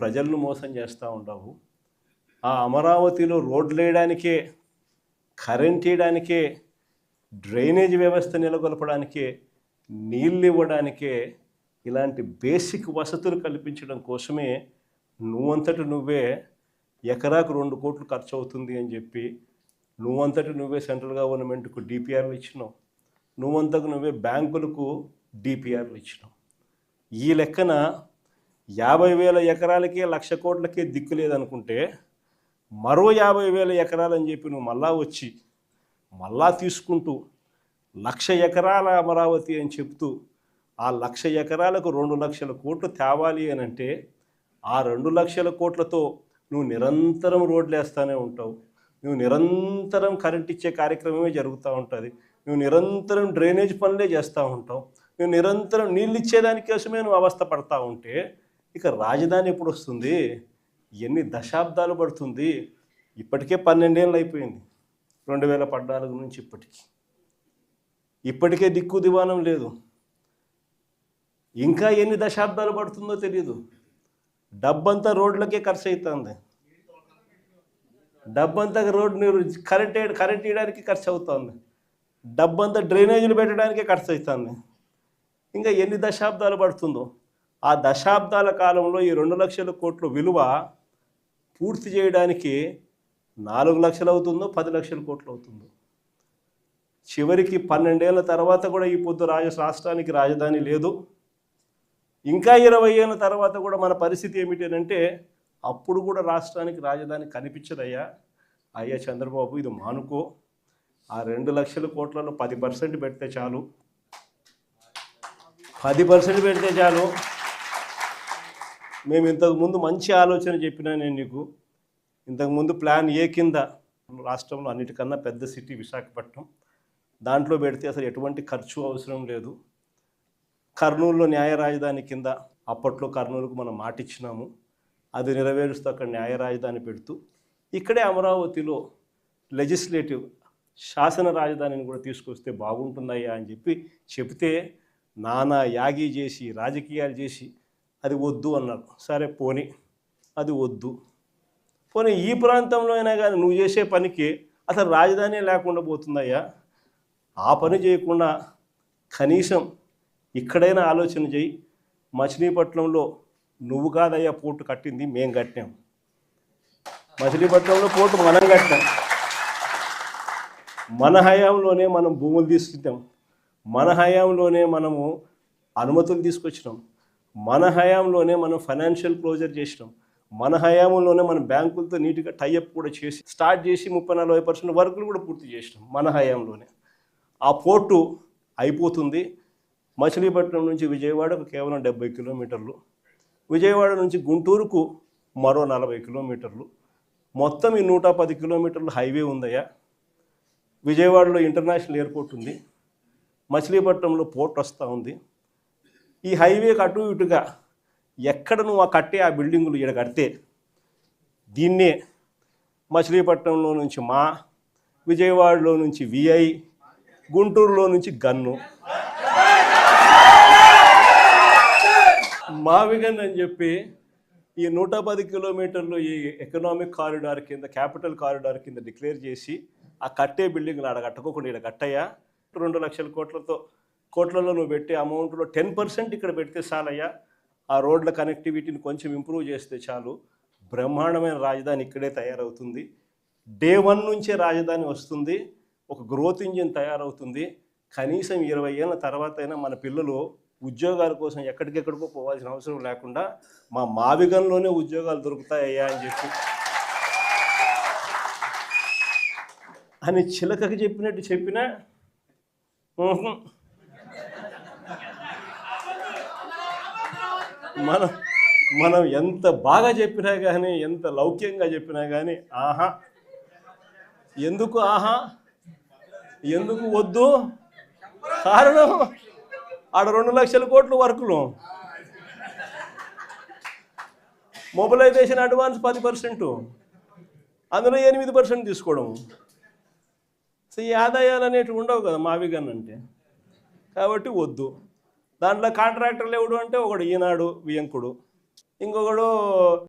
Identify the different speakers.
Speaker 1: ప్రజలను మోసం చేస్తూ ఉండవు. ఆ అమరావతిలో రోడ్లు వేయడానికే, కరెంట్ వేయడానికే, డ్రైనేజ్ వ్యవస్థ నెలకొల్పడానికే, నీళ్ళు ఇవ్వడానికే, ఇలాంటి బేసిక్ వసతులు కల్పించడం కోసమే నువ్వంతటి నువ్వే ఎకరాకు 2 కోట్లు ఖర్చు అవుతుంది అని చెప్పి నువ్వంతటి నువ్వే సెంట్రల్ గవర్నమెంట్కు డిపిఆర్లు ఇచ్చినావు. నువ్వంతకు నువ్వే బ్యాంకులకు డిపిఆర్లు ఇచ్చినావు. ఈ లెక్కన 50,000 ఎకరాలకే 1,00,000 కోట్లకే దిక్కు లేదనుకుంటే మరో 50,000 ఎకరాలని చెప్పి నువ్వు మళ్ళా వచ్చి మళ్ళా తీసుకుంటూ 1,00,000 ఎకరాల అమరావతి అని చెప్తూ ఆ 1,00,000 ఎకరాలకు 2,00,000 కోట్లు తేవాలి అని అంటే ఆ 2,00,000 కోట్లతో నువ్వు నిరంతరం రోడ్లు వేస్తూనే ఉంటావు. నువ్వు నిరంతరం కరెంట్ ఇచ్చే కార్యక్రమమే జరుగుతూ ఉంటుంది. నువ్వు నిరంతరం డ్రైనేజ్ పనులే చేస్తూ ఉంటావు. నువ్వు నిరంతరం నీళ్ళు ఇచ్చేదానికోసమే నువ్వు అవస్థ పడతా ఉంటే ఇక రాజధాని ఎప్పుడు వస్తుంది? ఎన్ని దశాబ్దాలు పడుతుంది? ఇప్పటికే 12 ఏళ్ళు అయిపోయింది 2014 నుంచి ఇప్పటికే దిక్కు దివానం లేదు. ఇంకా ఎన్ని దశాబ్దాలు పడుతుందో తెలియదు. డబ్బంతా రోడ్లకే ఖర్చు అవుతుంది. డబ్బంతా కరెంట్ వేయడానికి ఖర్చు అవుతుంది. డబ్బంతా డ్రైనేజీలు పెట్టడానికే ఖర్చు అవుతుంది. ఇంకా ఎన్ని దశాబ్దాలు పడుతుందో. ఆ దశాబ్దాల కాలంలో ఈ 2,00,000 కోట్ల విలువ పూర్తి చేయడానికి 4 లక్షలు అవుతుందో 10 లక్షల కోట్లు అవుతుందో. చివరికి 12 ఏళ్ళ తర్వాత కూడా ఈ పొద్దు రాష్ట్రానికి రాజధాని లేదు. ఇంకా 20 ఏళ్ళ తర్వాత కూడా మన పరిస్థితి ఏమిటి అంటే అప్పుడు కూడా రాష్ట్రానికి రాజధాని కనిపించదయ్యా. అయ్యా చంద్రబాబు, ఇది మానుకో. ఆ 2 లక్షల కోట్లలో 10% పెడితే చాలు. 10% పెడితే చాలు. మేము ఇంతకుముందు మంచి ఆలోచన చెప్పినా నేను నీకు. ఇంతకుముందు ప్లాన్ ఏ కింద రాష్ట్రంలో అన్నిటికన్నా పెద్ద సిటీ విశాఖపట్నం, దాంట్లో పెడితే అసలు ఎటువంటి ఖర్చు అవసరం లేదు. కర్నూలులో న్యాయ రాజధాని కింద అప్పట్లో కర్నూలుకు మనం మాటిచ్చినాము. అది నెరవేరుస్తూ అక్కడ న్యాయ రాజధాని పెడుతూ ఇక్కడే అమరావతిలో లెజిస్లేటివ్ శాసన రాజధానిని కూడా తీసుకొస్తే బాగుంటుందయ్యా అని చెప్తే నానా యాగి చేసి రాజకీయాలు చేసి అది వద్దు అన్నారు. సరే పోనీ, అది వద్దు. పోనీ ఈ ప్రాంతంలో అయినా కానీ నువ్వు చేసే పనికి అసలు రాజధాని లేకుండా పోతుందయ్యా. ఆ పని చేయకుండా కనీసం ఇక్కడైనా ఆలోచన చేయి. మచిలీపట్నంలో నువ్వు కాదయ్యా పోర్టు కట్టింది, మేము కట్టాం. మచిలీపట్నంలో పోర్టు మనం కట్టాం. మన హయాంలోనే మనం భూములు తీసుకుంటాం. మన హయాంలోనే మనము అనుమతులు తీసుకొచ్చినాం. మన హయాంలోనే మనం ఫైనాన్షియల్ క్లోజర్ చేసినాం. మన హయాంలోనే మనం బ్యాంకులతో నీట్గా టైఅప్ కూడా చేసి స్టార్ట్ చేసి 30-40% వర్కులు కూడా పూర్తి చేసినాం మన హయాంలోనే. ఆ పోర్టు అయిపోతుంది. మచిలీపట్నం నుంచి విజయవాడకు కేవలం 70 కిలోమీటర్లు, విజయవాడ నుంచి గుంటూరుకు మరో 40 కిలోమీటర్లు, మొత్తం ఈ 110 కిలోమీటర్లు హైవే ఉందయ్యా. విజయవాడలో ఇంటర్నేషనల్ ఎయిర్పోర్ట్ ఉంది, మచిలీపట్నంలో పోర్ట్ వస్తూ ఉంది. ఈ హైవేకి అటు ఇటుగా ఎక్కడ నువ్వు కట్టే ఆ బిల్డింగులు ఇక్కడ కడితే దీన్నే మచిలీపట్నంలో నుంచి మా, విజయవాడలో నుంచి విఐ, గుంటూరులో నుంచి గన్ను, మావిగన్ అని చెప్పి ఈ 110 కిలోమీటర్లు ఈ ఎకనామిక్ కారిడార్ కింద, క్యాపిటల్ కారిడార్ కింద డిక్లేర్ చేసి ఆ కట్టే బిల్డింగ్లు ఆడ కట్టుకోకుండా ఇక్కడ కట్టయ్యా. 2 లక్షల కోట్లలో నువ్వు పెట్టే అమౌంట్లో 10% ఇక్కడ పెడితే చాలయ్యా. ఆ రోడ్ల కనెక్టివిటీని కొంచెం ఇంప్రూవ్ చేస్తే చాలు. బ్రహ్మాండమైన రాజధాని ఇక్కడే తయారవుతుంది. డే 1 నుంచే రాజధాని వస్తుంది. ఒక గ్రోత్ ఇంజిన్ తయారవుతుంది. కనీసం 20 ఏళ్ళ తర్వాత అయినా మన పిల్లలు ఉద్యోగాల కోసం ఎక్కడికెక్కడికో పోవాల్సిన అవసరం లేకుండా మా మావిగంలోనే ఉద్యోగాలు దొరుకుతాయ్యా అని చిలకకి చెప్పినట్టు చెప్పినా మనం ఎంత బాగా చెప్పినా కానీ, ఎంత లౌక్యంగా చెప్పినా కానీ ఆహా, ఎందుకు వద్దు? కారణం ఆడ 2 లక్షల కోట్లు వర్కులు, మొబిలైజేషన్ అడ్వాన్స్ 10%, అందులో 8% తీసుకోవడం. సో ఈ ఆదాయాలు అనేటివి ఉండవు కదా మావిగన్ అంటే. కాబట్టి వద్దు. దాంట్లో కాంట్రాక్టర్లు ఎవడు అంటే ఒకడు ఈనాడు వియంకుడు, ఇంకొకడు